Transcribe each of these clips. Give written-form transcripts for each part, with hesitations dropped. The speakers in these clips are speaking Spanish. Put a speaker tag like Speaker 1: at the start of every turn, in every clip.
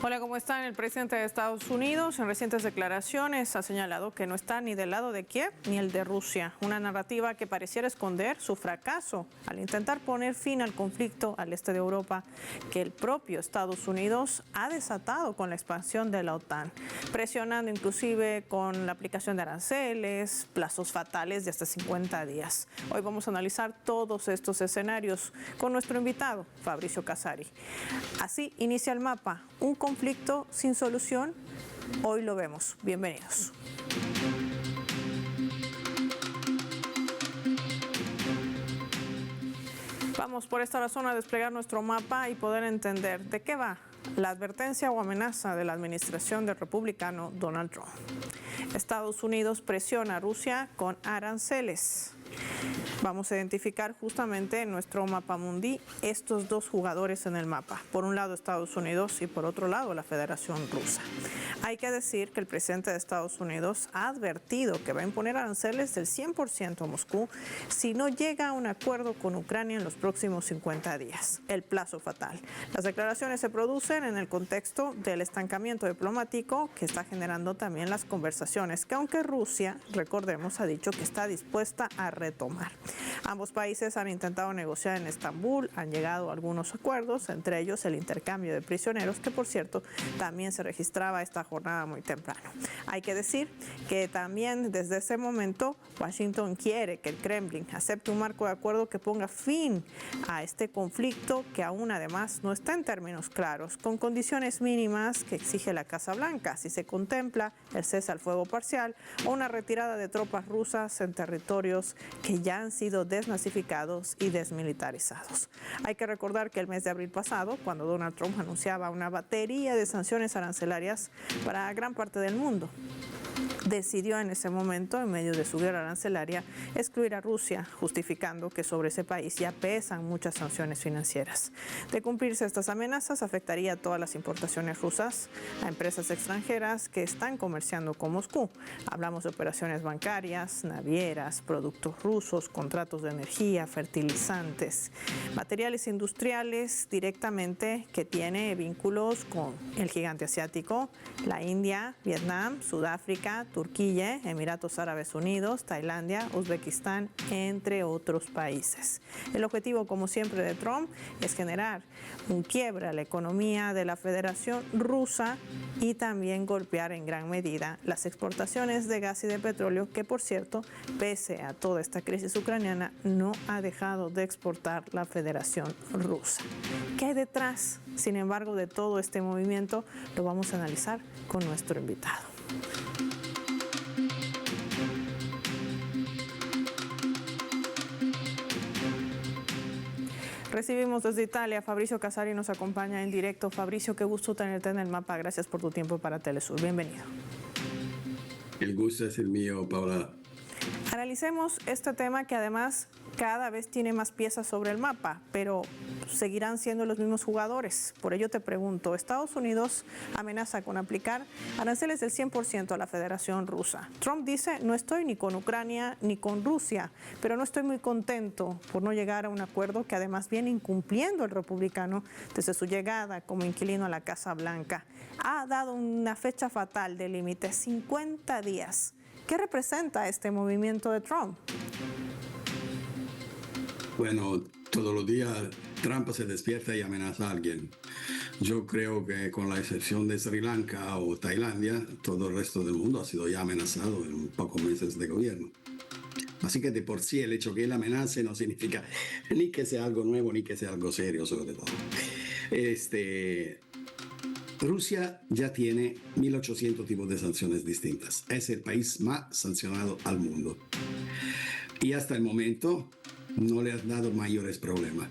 Speaker 1: Hola, ¿cómo están? El presidente de Estados Unidos en recientes declaraciones ha señalado que no está ni del lado de Kiev ni el de Rusia, una narrativa que pareciera esconder su fracaso al intentar poner fin al conflicto al este de Europa que el propio Estados Unidos ha desatado con la expansión de la OTAN, presionando inclusive con la aplicación de aranceles, plazos fatales de hasta 50 días. Hoy vamos a analizar todos estos escenarios con nuestro invitado, Fabricio Casari. Así inicia el mapa, un conflicto sin solución. Hoy lo vemos. Bienvenidos. Vamos por esta razón a desplegar nuestro mapa y poder entender de qué va la advertencia o amenaza de la administración del republicano Donald Trump. Estados Unidos presiona a Rusia con aranceles. Vamos a identificar justamente en nuestro mapa mundi estos dos jugadores en el mapa. Por un lado Estados Unidos y por otro lado la Federación Rusa. Hay que decir que el presidente de Estados Unidos ha advertido que va a imponer aranceles del 100% a Moscú si no llega a un acuerdo con Ucrania en los próximos 50 días, el plazo fatal. Las declaraciones se producen en el contexto del estancamiento diplomático que está generando también las conversaciones, que aunque Rusia, recordemos, ha dicho que está dispuesta a retomar. Ambos países han intentado negociar en Estambul, han llegado a algunos acuerdos, entre ellos el intercambio de prisioneros, que por cierto también se registraba esta jornada muy temprano. Hay que decir que también desde ese momento Washington quiere que el Kremlin acepte un marco de acuerdo que ponga fin a este conflicto que aún además no está en términos claros, con condiciones mínimas que exige la Casa Blanca, si se contempla el cese al fuego parcial o una retirada de tropas rusas en territorios que ya han sido desnazificados y desmilitarizados. Hay que recordar que el mes de abril pasado, cuando Donald Trump anunciaba una batería de sanciones arancelarias para gran parte del mundo, decidió en ese momento, en medio de su guerra arancelaria, excluir a Rusia, justificando que sobre ese país ya pesan muchas sanciones financieras. De cumplirse estas amenazas, afectaría a todas las importaciones rusas a empresas extranjeras que están comerciando con Moscú. Hablamos de operaciones bancarias, navieras, productos rusos, contratos de energía, fertilizantes, materiales industriales directamente que tiene vínculos con el gigante asiático, la India, Vietnam, Sudáfrica, Turquía, Emiratos Árabes Unidos, Tailandia, Uzbekistán, entre otros países. El objetivo, como siempre, de Trump es generar un quiebre a la economía de la Federación Rusa y también golpear en gran medida las exportaciones de gas y de petróleo, que por cierto, pese a toda esta crisis ucraniana, no ha dejado de exportar la Federación Rusa. ¿Qué hay detrás, sin embargo, de todo este movimiento? Lo vamos a analizar con nuestro invitado. Recibimos desde Italia a Fabricio Casari, nos acompaña en directo. Fabricio, qué gusto tenerte en el mapa. Gracias por tu tiempo para Telesur. Bienvenido.
Speaker 2: El gusto es el mío, Paula.
Speaker 1: Analicemos este tema que además cada vez tiene más piezas sobre el mapa, pero seguirán siendo los mismos jugadores. Por ello te pregunto, Estados Unidos amenaza con aplicar aranceles del 100% a la Federación Rusa. Trump dice, no estoy ni con Ucrania ni con Rusia, pero no estoy muy contento por no llegar a un acuerdo que además viene incumpliendo el republicano desde su llegada como inquilino a la Casa Blanca. Ha dado una fecha fatal de límite, 50 días. ¿Qué representa este movimiento de Trump?
Speaker 2: Bueno, todos los días Trump se despierta y amenaza a alguien. Yo creo que con la excepción de Sri Lanka o Tailandia, todo el resto del mundo ha sido ya amenazado en pocos meses de gobierno. Así que de por sí el hecho que él amenace no significa ni que sea algo nuevo ni que sea algo serio, sobre todo. Rusia ya tiene 1.800 tipos de sanciones distintas. Es el país más sancionado al mundo. Y hasta el momento no le ha dado mayores problemas,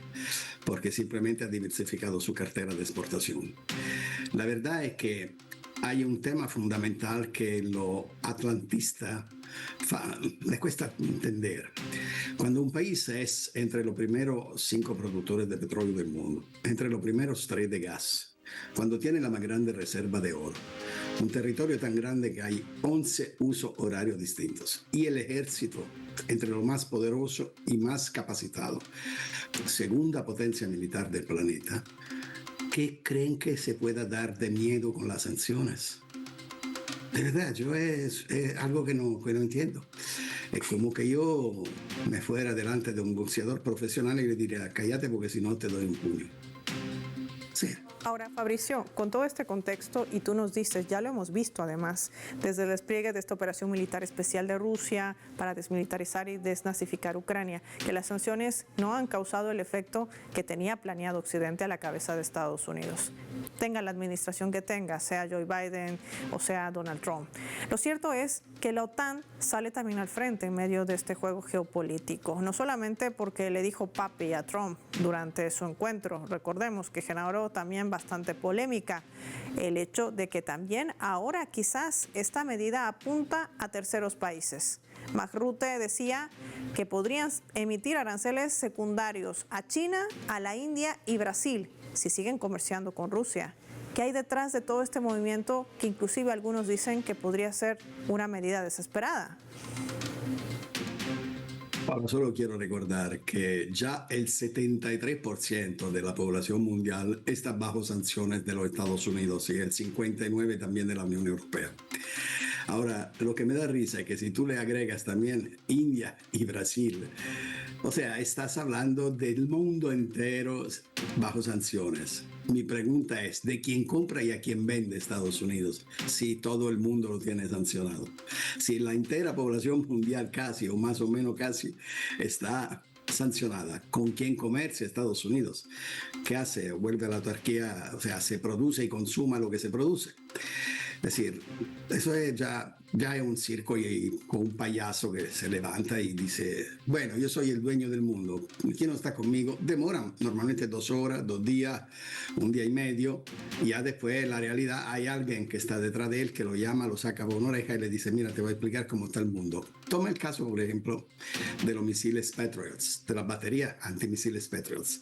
Speaker 2: porque simplemente ha diversificado su cartera de exportación. La verdad es que hay un tema fundamental que lo atlantista le cuesta entender. Cuando un país es entre los primeros 5 productores de petróleo del mundo, entre los primeros 3 de gas, cuando tiene la más grande reserva de oro, un territorio tan grande que hay 11 usos horarios distintos y el ejército entre lo más poderoso y más capacitado, segunda potencia militar del planeta, ¿qué creen que se pueda dar de miedo con las sanciones? De verdad, yo es algo que no entiendo. Es como que yo me fuera delante de un boxeador profesional y le diría, cállate porque si no te doy un puño. Sí.
Speaker 1: Ahora, Fabricio, con todo este contexto, y tú nos dices, ya lo hemos visto además, desde el despliegue de esta operación militar especial de Rusia para desmilitarizar y desnazificar Ucrania, que las sanciones no han causado el efecto que tenía planeado Occidente a la cabeza de Estados Unidos. Tenga la administración que tenga, sea Joe Biden o sea Donald Trump. Lo cierto es que la OTAN sale también al frente en medio de este juego geopolítico, no solamente porque le dijo papi a Trump durante su encuentro, recordemos que generó también bastante polémica el hecho de que también ahora quizás esta medida apunta a terceros países. Mark Rutte decía que podrían emitir aranceles secundarios a China, a la India y Brasil si siguen comerciando con Rusia. ¿Qué hay detrás de todo este movimiento que inclusive algunos dicen que podría ser una medida desesperada?
Speaker 2: Ahora solo quiero recordar que ya el 73% de la población mundial está bajo sanciones de los Estados Unidos y el 59% también de la Unión Europea. Ahora, lo que me da risa es que si tú le agregas también India y Brasil, o sea, estás hablando del mundo entero bajo sanciones. Mi pregunta es, ¿de quién compra y a quién vende Estados Unidos si todo el mundo lo tiene sancionado? Si la entera población mundial casi, o más o menos casi, está sancionada, ¿con quién comercia Estados Unidos? ¿Qué hace? Vuelve a la autarquía, o sea, se produce y consuma lo que se produce. Es decir, eso es ya es un circo y con un payaso que se levanta y dice, bueno, yo soy el dueño del mundo, ¿quién no está conmigo? Demoran normalmente 2 horas, 2 días, 1 día y medio, y ya después la realidad hay alguien que está detrás de él que lo llama, lo saca por una oreja y le dice, mira, te voy a explicar cómo está el mundo. Toma el caso, por ejemplo, de los misiles Patriots, de las baterías antimisiles Patriots.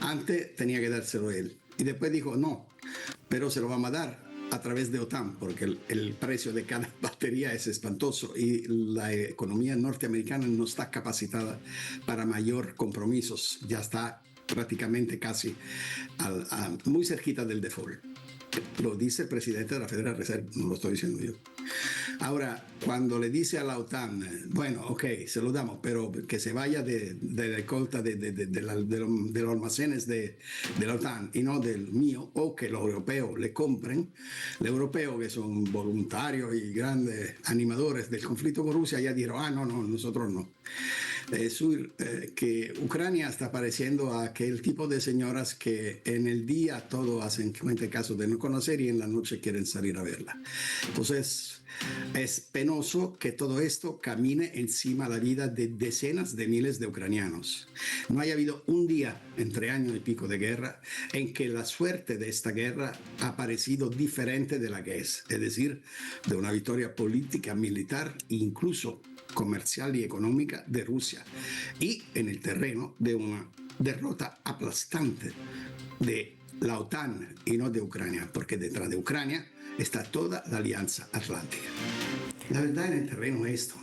Speaker 2: Antes tenía que dárselo él y después dijo, no, pero se lo vamos a dar a través de OTAN, porque el precio de cada batería es espantoso y la economía norteamericana no está capacitada para mayor compromisos, ya está prácticamente casi muy cerquita del default. Lo dice el presidente de la Federal Reserve, no lo estoy diciendo yo. Ahora, cuando le dice a la OTAN, bueno, ok, se lo damos, pero que se vaya de la escolta de los almacenes de la OTAN y no del mío, o que los europeos le compren, los europeos que son voluntarios y grandes animadores del conflicto con Rusia ya dijeron, no, nosotros no. Que Ucrania está pareciendo a aquel tipo de señoras que en el día todo hacen caso de no conocer y en la noche quieren salir a verla. Entonces, es penoso que todo esto camine encima de la vida de decenas de miles de ucranianos. No haya habido un día entre año y pico de guerra en que la suerte de esta guerra ha parecido diferente de la que es decir, de una victoria política, militar e incluso comercial y económica de Rusia y en el terreno de una derrota aplastante de la OTAN y no de Ucrania, porque detrás de Ucrania está toda la Alianza Atlántica. La verdad en el terreno es esto.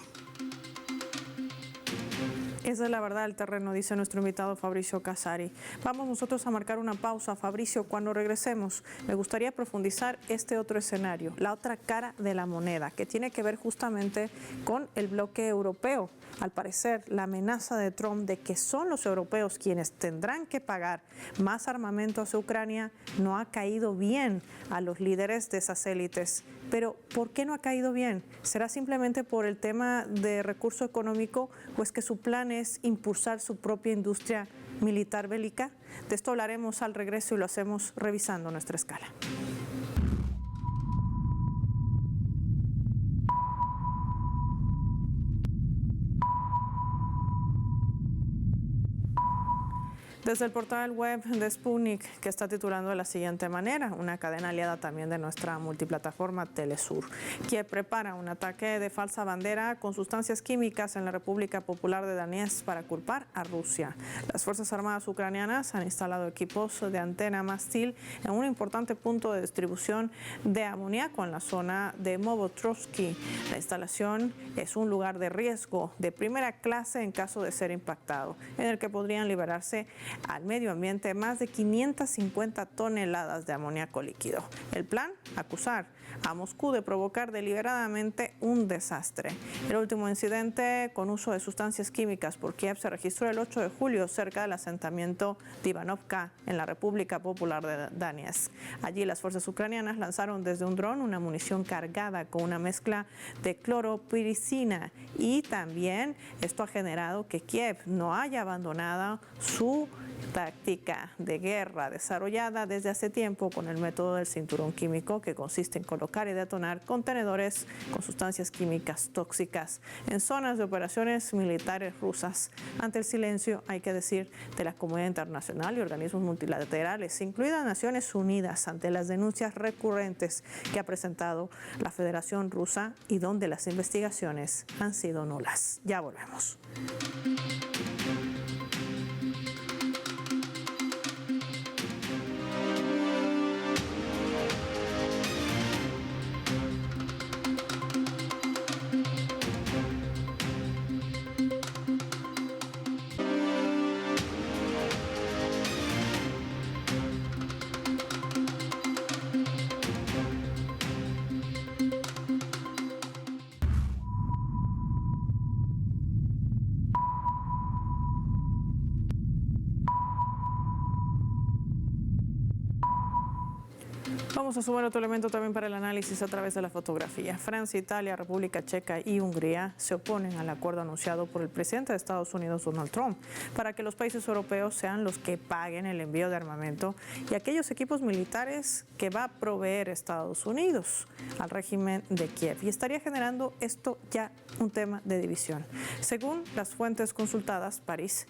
Speaker 1: Esa es la verdad del terreno, dice nuestro invitado Fabricio Casari. Vamos nosotros a marcar una pausa, Fabricio. Cuando regresemos, me gustaría profundizar este otro escenario, la otra cara de la moneda, que tiene que ver justamente con el bloque europeo. Al parecer, la amenaza de Trump de que son los europeos quienes tendrán que pagar más armamento hacia Ucrania no ha caído bien a los líderes de esas élites. Pero, ¿por qué no ha caído bien? ¿Será simplemente por el tema de recurso económico o es que su plan es impulsar su propia industria militar bélica? De esto hablaremos al regreso y lo hacemos revisando nuestra escala. Desde el portal web de Sputnik, que está titulando de la siguiente manera, una cadena aliada también de nuestra multiplataforma Telesur, que prepara un ataque de falsa bandera con sustancias químicas en la República Popular de Donetsk para culpar a Rusia. Las Fuerzas Armadas ucranianas han instalado equipos de antena mástil en un importante punto de distribución de amoníaco en la zona de Novotrovsky. La instalación es un lugar de riesgo de primera clase en caso de ser impactado, en el que podrían liberarse al medio ambiente más de 550 toneladas de amoníaco líquido. El plan, acusar a Moscú de provocar deliberadamente un desastre. El último incidente con uso de sustancias químicas por Kiev se registró el 8 de julio cerca del asentamiento de Ivanovka en la República Popular de Donetsk. Allí las fuerzas ucranianas lanzaron desde un dron una munición cargada con una mezcla de cloropiricina y también esto ha generado que Kiev no haya abandonado su táctica de guerra desarrollada desde hace tiempo con el método del cinturón químico, que consiste en colocar y detonar contenedores con sustancias químicas tóxicas en zonas de operaciones militares rusas. Ante el silencio, hay que decir, de la comunidad internacional y organismos multilaterales, incluidas Naciones Unidas, ante las denuncias recurrentes que ha presentado la Federación Rusa y donde las investigaciones han sido nulas. Ya volvemos. Vamos a sumar otro elemento también para el análisis a través de la fotografía. Francia, Italia, República Checa y Hungría se oponen al acuerdo anunciado por el presidente de Estados Unidos, Donald Trump, para que los países europeos sean los que paguen el envío de armamento y aquellos equipos militares que va a proveer Estados Unidos al régimen de Kiev. Y estaría generando esto ya un tema de división. Según las fuentes consultadas, París,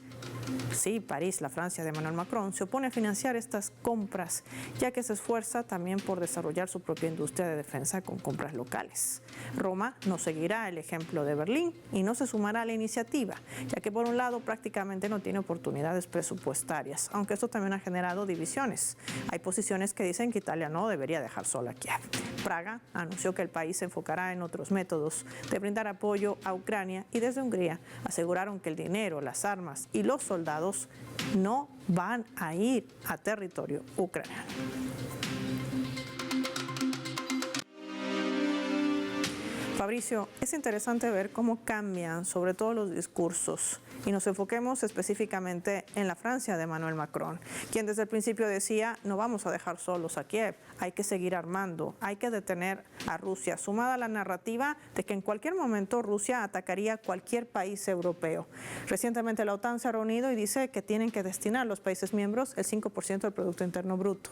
Speaker 1: la Francia de Emmanuel Macron, se opone a financiar estas compras, ya que se esfuerza también por desarrollar su propia industria de defensa con compras locales. Roma no seguirá el ejemplo de Berlín y no se sumará a la iniciativa, ya que por un lado prácticamente no tiene oportunidades presupuestarias, aunque esto también ha generado divisiones. Hay posiciones que dicen que Italia no debería dejar sola a Kiev. Praga anunció que el país se enfocará en otros métodos de brindar apoyo a Ucrania y desde Hungría aseguraron que el dinero, las armas y los soldados no van a ir a territorio ucraniano. Fabricio, es interesante ver cómo cambian sobre todo los discursos y nos enfoquemos específicamente en la Francia de Emmanuel Macron, quien desde el principio decía no vamos a dejar solos a Kiev, hay que seguir armando, hay que detener a Rusia, sumada a la narrativa de que en cualquier momento Rusia atacaría a cualquier país europeo. Recientemente la OTAN se ha reunido y dice que tienen que destinar los países miembros el 5% del Producto Interno Bruto.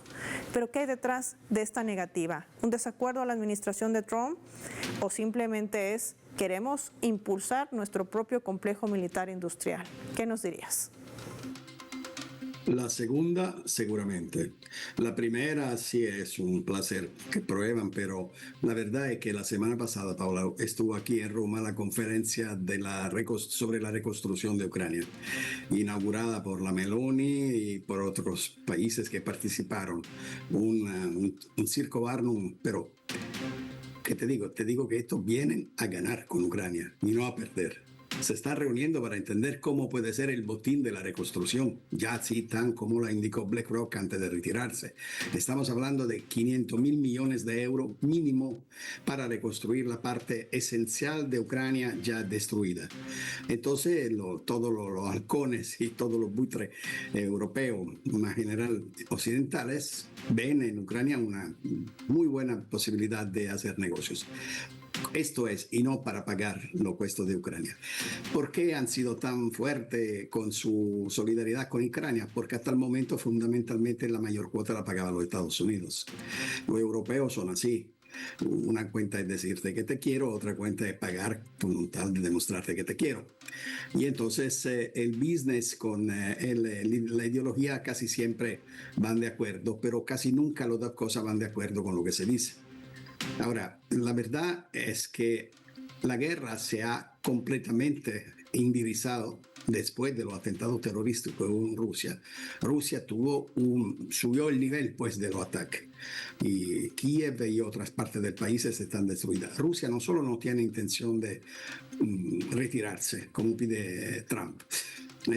Speaker 1: Pero ¿qué hay detrás de esta negativa? ¿Un desacuerdo a la administración de Trump o simplemente es queremos impulsar nuestro propio complejo militar industrial? ¿Qué nos dirías?
Speaker 2: La segunda, seguramente. La primera sí es un placer que prueban, pero la verdad es que la semana pasada, Paula, estuvo aquí en Roma la conferencia de sobre la reconstrucción de Ucrania, inaugurada por la Meloni y por otros países que participaron. Un circo Barnum, pero ¿qué te digo? Te digo que estos vienen a ganar con Ucrania y no a perder. Se están reuniendo para entender cómo puede ser el botín de la reconstrucción, ya así tan como la indicó BlackRock antes de retirarse. Estamos hablando de 500 mil millones de euros mínimo para reconstruir la parte esencial de Ucrania ya destruida. Entonces, todos los halcones y todos los buitres europeos, en general occidentales, ven en Ucrania una muy buena posibilidad de hacer negocios. Esto es, y no para pagar los puestos de Ucrania. ¿Por qué han sido tan fuertes con su solidaridad con Ucrania? Porque hasta el momento fundamentalmente la mayor cuota la pagaban los Estados Unidos. Los europeos son así. Una cuenta es decirte que te quiero, otra cuenta es pagar con tal de demostrarte que te quiero. Y entonces el business con la ideología casi siempre van de acuerdo, pero casi nunca las dos cosas van de acuerdo con lo que se dice. Ahora, la verdad es que la guerra se ha completamente indirizado después de los atentados terrorísticos en Rusia. Rusia subió el nivel pues, de los ataques y Kiev y otras partes del país están destruidas. Rusia no solo no tiene intención de retirarse, como pide Trump,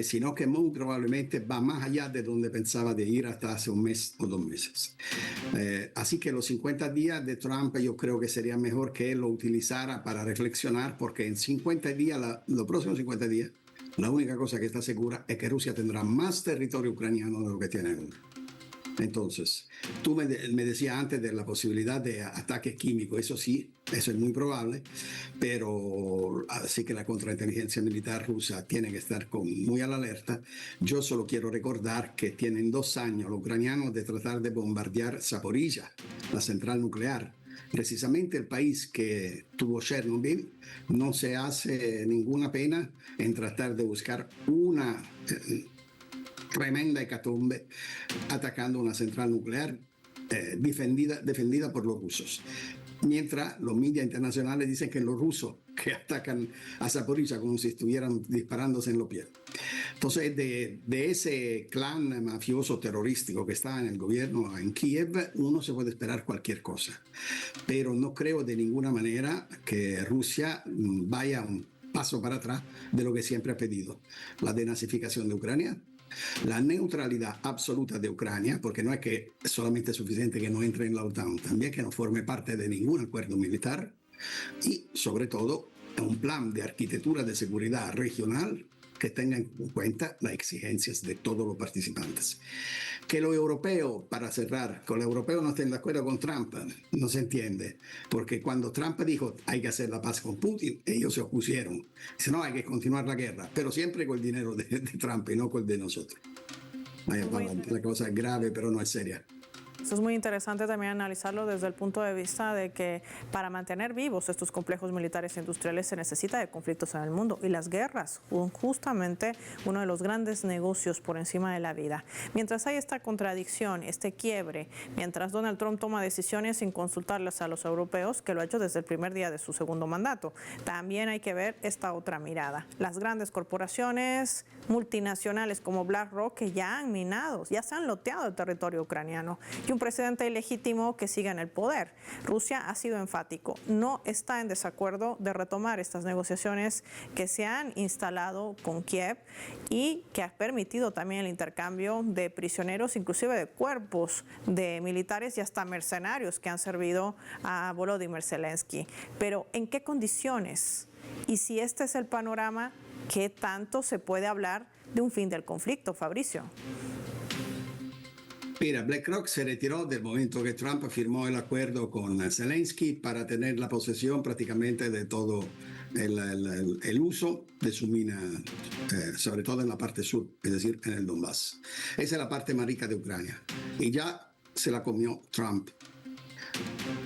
Speaker 2: sino que muy probablemente va más allá de donde pensaba de ir hasta hace un mes o 2 meses. Así que los 50 días de Trump yo creo que sería mejor que él lo utilizara para reflexionar, porque en 50 días, los próximos 50 días, la única cosa que está segura es que Rusia tendrá más territorio ucraniano de lo que tiene ahora. Entonces, tú me decías antes de la posibilidad de ataques químicos, eso sí, eso es muy probable, pero así que la contrainteligencia militar rusa tiene que estar muy a la alerta. Yo solo quiero recordar que tienen 2 años los ucranianos de tratar de bombardear Zaporizhia, la central nuclear. Precisamente el país que tuvo Chernobyl no se hace ninguna pena en tratar de buscar una tremenda hecatombe atacando una central nuclear defendida por los rusos. Mientras los medios internacionales dicen que los rusos que atacan a Zaporizhia como si estuvieran disparándose en los pies. Entonces, de ese clan mafioso terrorístico que está en el gobierno en Kiev, uno se puede esperar cualquier cosa. Pero no creo de ninguna manera que Rusia vaya un paso para atrás de lo que siempre ha pedido: la denazificación de Ucrania, la neutralidad absoluta de Ucrania, porque no es que solamente es suficiente que no entre en la OTAN, también que no forme parte de ningún acuerdo militar, y sobre todo un plan de arquitectura de seguridad regional que tenga en cuenta las exigencias de todos los participantes. Que los europeos, para cerrar, que los europeos no estén de acuerdo con Trump, no se entiende, porque cuando Trump dijo hay que hacer la paz con Putin, ellos se opusieron. Dice, no, hay que continuar la guerra, pero siempre con el dinero de Trump y no con el de nosotros. La cosa es grave, pero no es seria.
Speaker 1: Eso es muy interesante también analizarlo desde el punto de vista de que para mantener vivos estos complejos militares e industriales se necesita de conflictos en el mundo, y las guerras son justamente uno de los grandes negocios por encima de la vida. Mientras hay esta contradicción, este quiebre, mientras Donald Trump toma decisiones sin consultarlas a los europeos, que lo ha hecho desde el primer día de su segundo mandato, también hay que ver esta otra mirada. Las grandes corporaciones multinacionales como BlackRock, que ya han minado, ya se han loteado el territorio ucraniano, y un presidente ilegítimo que siga en el poder. Rusia ha sido enfático, no está en desacuerdo de retomar estas negociaciones que se han instalado con Kiev y que ha permitido también el intercambio de prisioneros, inclusive de cuerpos de militares y hasta mercenarios que han servido a Volodymyr Zelensky. Pero ¿en qué condiciones? Y si este es el panorama, ¿qué tanto se puede hablar de un fin del conflicto, Fabricio?
Speaker 2: Mira, BlackRock se retiró del momento que Trump firmó el acuerdo con Zelensky para tener la posesión prácticamente de todo el uso de su mina, sobre todo en la parte sur, es decir, en el Donbass. Esa es la parte más rica de Ucrania y ya se la comió Trump.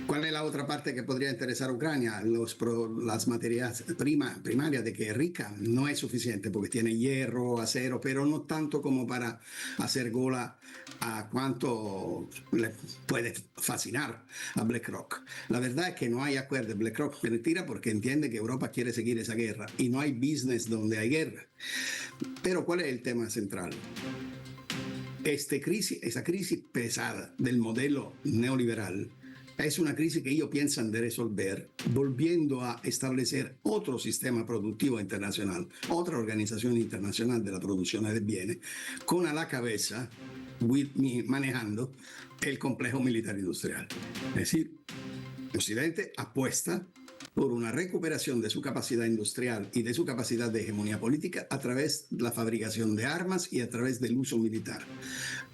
Speaker 2: ¿Cuál es la otra parte que podría interesar a Ucrania? Las materias primarias de que es rica no es suficiente porque tiene hierro, acero, pero no tanto como para hacer gola a cuánto le puede fascinar a BlackRock. La verdad es que no hay acuerdo. BlackRock se retira porque entiende que Europa quiere seguir esa guerra y no hay business donde hay guerra. Pero ¿cuál es el tema central? Esa crisis pesada del modelo neoliberal es una crisis que ellos piensan de resolver volviendo a establecer otro sistema productivo internacional, otra organización internacional de la producción de bienes, con a la cabeza manejando el complejo militar industrial. Es decir, Occidente apuesta por una recuperación de su capacidad industrial y de su capacidad de hegemonía política a través de la fabricación de armas y a través del uso militar.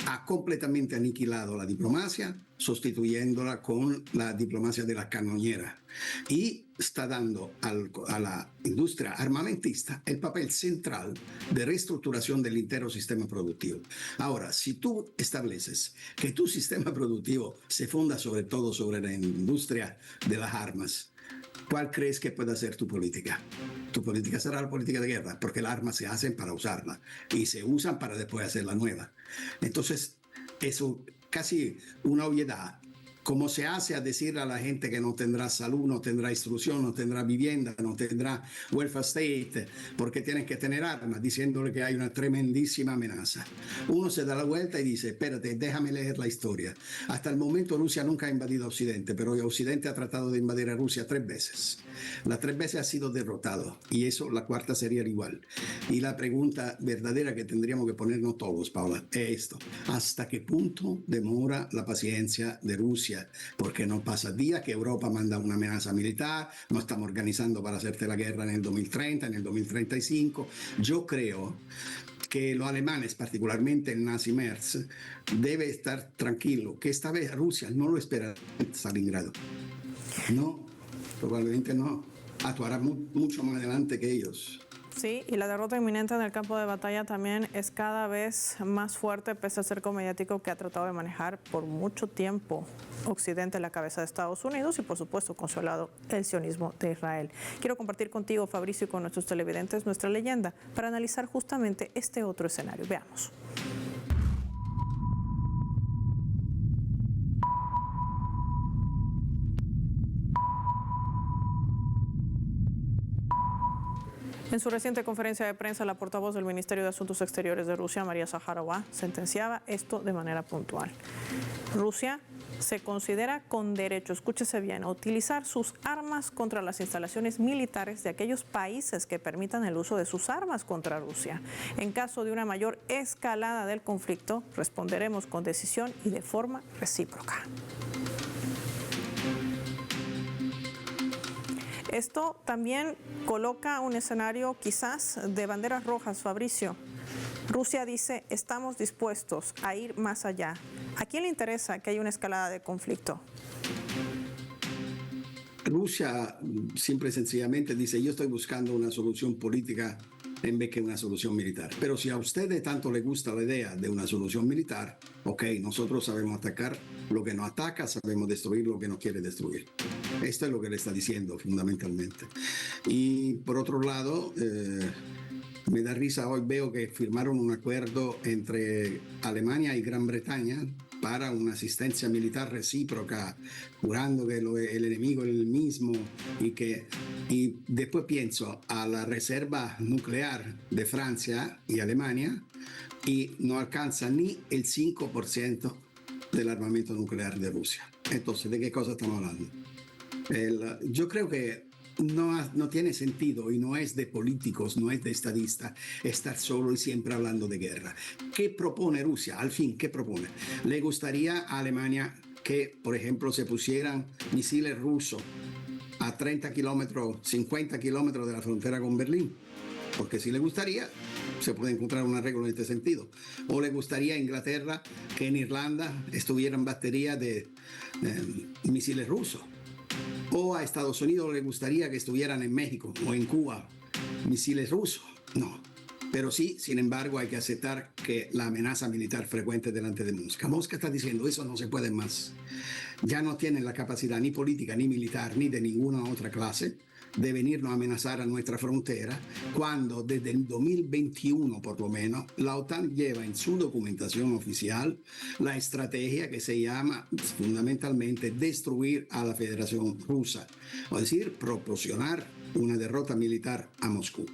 Speaker 2: Ha completamente aniquilado la diplomacia, sustituyéndola con la diplomacia de la cañonera, y está dando a la industria armamentista el papel central de reestructuración del entero sistema productivo. Ahora, si tú estableces que tu sistema productivo se funda sobre todo sobre la industria de las armas, ¿cuál crees que puede ser tu política? Tu política será la política de guerra, porque las armas se hacen para usarlas y se usan para después hacer la nueva. Entonces, eso casi una obviedad. como se hace a decir a la gente que no tendrá salud, no tendrá instrucción, no tendrá vivienda, no tendrá welfare state, porque tienen que tener armas, diciéndole que hay una tremendísima amenaza. Uno se da la vuelta y dice, espérate, déjame leer la historia. Hasta el momento Rusia nunca ha invadido Occidente, pero Occidente ha tratado de invadir a Rusia 3 veces. Las 3 veces ha sido derrotado y eso la cuarta sería igual. Y la pregunta verdadera que tendríamos que ponernos todos, Paula, es esto. ¿Hasta qué punto demora la paciencia de Rusia? Porque no pasa día que Europa manda una amenaza militar, no estamos organizando para hacerte la guerra en el 2030, en el 2035. Yo creo que los alemanes, particularmente el nazi Merz, debe estar tranquilo, que esta vez Rusia no lo espera en Stalingrado. No, probablemente no. Actuará mucho más adelante que ellos.
Speaker 1: Sí, y la derrota inminente en el campo de batalla también es cada vez más fuerte, pese al cerco mediático que ha tratado de manejar por mucho tiempo Occidente en la cabeza de Estados Unidos y, por supuesto, con su lado, el sionismo de Israel. Quiero compartir contigo, Fabricio, y con nuestros televidentes nuestra leyenda para analizar justamente este otro escenario. Veamos. En su reciente conferencia de prensa, la portavoz del Ministerio de Asuntos Exteriores de Rusia, María Zaharova, sentenciaba esto de manera puntual. Rusia se considera con derecho, escúchese bien, a utilizar sus armas contra las instalaciones militares de aquellos países que permitan el uso de sus armas contra Rusia. En caso de una mayor escalada del conflicto, responderemos con decisión y de forma recíproca. Esto también coloca un escenario quizás de banderas rojas, Fabricio. Rusia dice, estamos dispuestos a ir más allá. ¿A quién le interesa que haya una escalada de conflicto?
Speaker 2: Rusia simple y sencillamente dice, yo estoy buscando una solución política en vez que una solución militar. Pero si a ustedes tanto les gusta la idea de una solución militar, ok, nosotros sabemos atacar lo que nos ataca, sabemos destruir lo que nos quiere destruir. Esto es lo que le está diciendo fundamentalmente. Y por otro lado, me da risa, hoy veo que firmaron un acuerdo entre Alemania y Gran Bretaña para una asistencia militar recíproca, jurando que el enemigo es el mismo y después pienso a la reserva nuclear de Francia y Alemania y no alcanza ni el 5% del armamento nuclear de Rusia. Entonces, ¿de qué cosa estamos hablando? Yo creo que no tiene sentido y no es de políticos, no es de estadistas estar solo y siempre hablando de guerra. ¿Qué propone Rusia? Al fin, ¿qué propone? ¿Le gustaría a Alemania que, por ejemplo, se pusieran misiles rusos a 30 kilómetros, 50 kilómetros de la frontera con Berlín? Porque si le gustaría, se puede encontrar un arreglo en este sentido. ¿O le gustaría a Inglaterra que en Irlanda estuvieran baterías de misiles rusos? ¿O a Estados Unidos le gustaría que estuvieran en México o en Cuba misiles rusos? No. Pero sí, sin embargo, hay que aceptar que la amenaza militar frecuente delante de Moscú. Moscú está diciendo, eso no se puede más. Ya no tienen la capacidad ni política, ni militar, ni de ninguna otra clase de venirnos a amenazar a nuestra frontera, cuando desde el 2021 por lo menos la OTAN lleva en su documentación oficial la estrategia que se llama fundamentalmente destruir a la Federación Rusa, es decir, proporcionar una derrota militar a Moscú.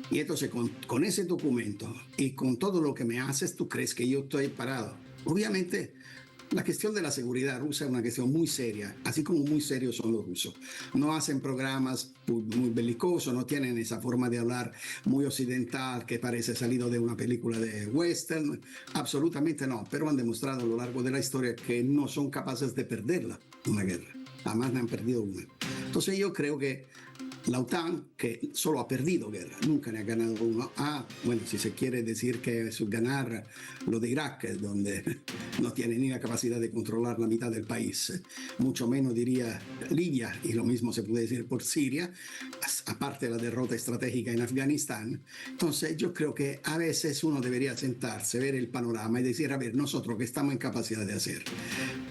Speaker 2: Y entonces con ese documento y con todo lo que me haces, ¿tú crees que yo estoy parado? Obviamente, la cuestión de la seguridad rusa es una cuestión muy seria, así como muy serios son los rusos. No hacen programas muy belicosos, no tienen esa forma de hablar muy occidental que parece salido de una película de western. Absolutamente no, pero han demostrado a lo largo de la historia que no son capaces de perderla, una guerra. Jamás han perdido una. Entonces yo creo que la OTAN, que solo ha perdido guerra, nunca ne ha ganado uno. Bueno, si se quiere decir que es ganar lo de Irak, donde no tiene ni la capacidad de controlar la mitad del país, mucho menos diría Libia, y lo mismo se puede decir por Siria, aparte de la derrota estratégica en Afganistán. Entonces yo creo que a veces uno debería sentarse, ver el panorama y decir, a ver, nosotros qué estamos en capacidad de hacer.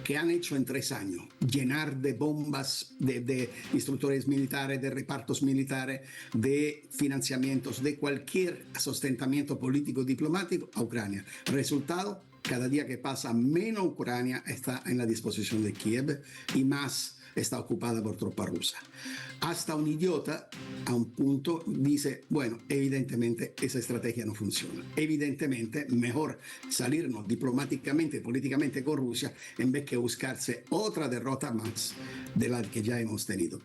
Speaker 2: ¿Qué han hecho en 3 años? Llenar de bombas, de instructores militares, de repartos militares, de financiamientos, de cualquier sustentamiento político diplomático a Ucrania. Resultado, Cada día que pasa, menos Ucrania está en la disposición de Kiev y más está ocupada por tropas rusas. Hasta un idiota a un punto dice, bueno, evidentemente esa estrategia no funciona. Evidentemente mejor salirnos diplomáticamente y políticamente con Rusia en vez que buscarse otra derrota más de la que ya hemos tenido.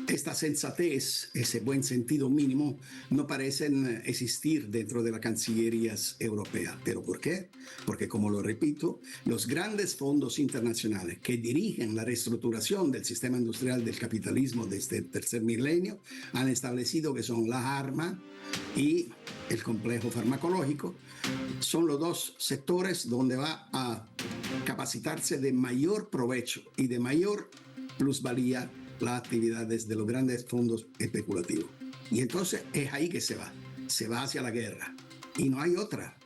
Speaker 2: Esta sensatez, ese buen sentido mínimo, no parecen existir dentro de las cancillerías europeas. ¿Pero por qué? Porque, como lo repito, los grandes fondos internacionales que dirigen la reestructuración del sistema industrial del capitalismo de este tercer milenio han establecido que son las armas y el complejo farmacológico. Son los dos sectores donde va a capacitarse de mayor provecho y de mayor plusvalía las actividades de los grandes fondos especulativos. Y entonces es ahí que se va hacia la guerra. Y no hay otra.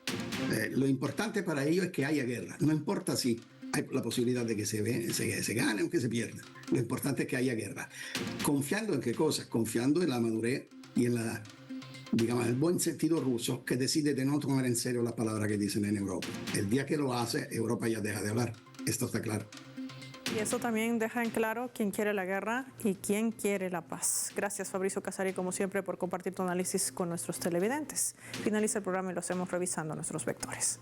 Speaker 2: Lo importante para ellos es que haya guerra. No importa si hay la posibilidad de que se gane o que se pierda. Lo importante es que haya guerra. ¿Confiando en qué cosa? Confiando en la madurez y en el buen sentido ruso, que decide de no tomar en serio las palabras que dicen en Europa. El día que lo hace, Europa ya deja de hablar. Esto está claro.
Speaker 1: Y eso también deja en claro quién quiere la guerra y quién quiere la paz. Gracias, Fabrizio Casari, como siempre, por compartir tu análisis con nuestros televidentes. Finaliza el programa y lo hacemos revisando nuestros vectores.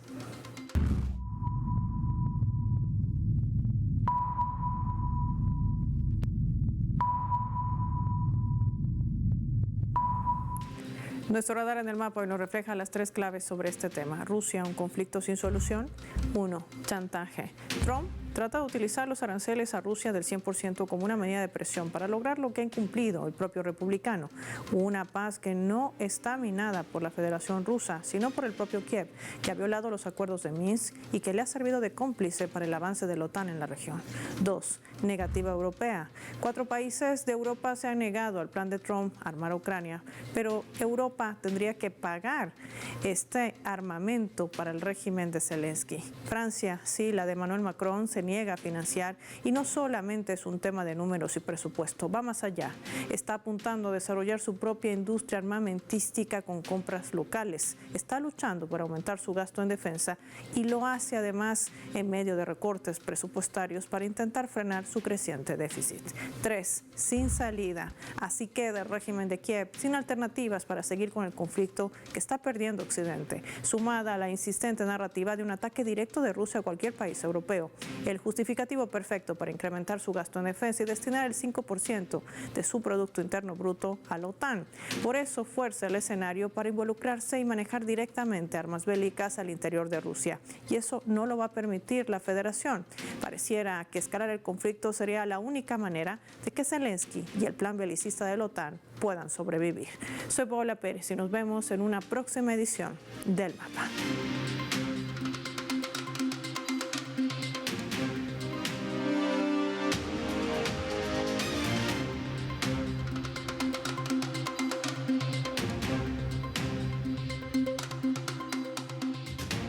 Speaker 1: Nuestro radar en el mapa hoy nos refleja las tres claves sobre este tema. Rusia, un conflicto sin solución. 1. Chantaje. Trump trata de utilizar los aranceles a Rusia del 100% como una medida de presión para lograr lo que ha incumplido el propio republicano. Una paz que no está minada por la Federación Rusa, sino por el propio Kiev, que ha violado los acuerdos de Minsk y que le ha servido de cómplice para el avance de la OTAN en la región. 2. Negativa europea. 4 países de Europa se han negado al plan de Trump armar a Ucrania, pero Europa tendría que pagar este armamento para el régimen de Zelensky. Francia, sí, la de Emmanuel Macron, se niega a financiar y no solamente es un tema de números y presupuesto, va más allá. Está apuntando a desarrollar su propia industria armamentística con compras locales. Está luchando por aumentar su gasto en defensa y lo hace además en medio de recortes presupuestarios para intentar frenar su creciente déficit. 3. Sin salida. Así queda el régimen de Kiev, sin alternativas para seguir con el conflicto que está perdiendo Occidente, sumada a la insistente narrativa de un ataque directo de Rusia a cualquier país europeo. El justificativo perfecto para incrementar su gasto en defensa y destinar el 5% de su Producto Interno Bruto a la OTAN. Por eso fuerza el escenario para involucrarse y manejar directamente armas bélicas al interior de Rusia. Y eso no lo va a permitir la Federación. Pareciera que escalar el conflicto sería la única manera de que Zelensky y el plan belicista de la OTAN puedan sobrevivir. Soy Paola Pérez y nos vemos en una próxima edición del Mapa.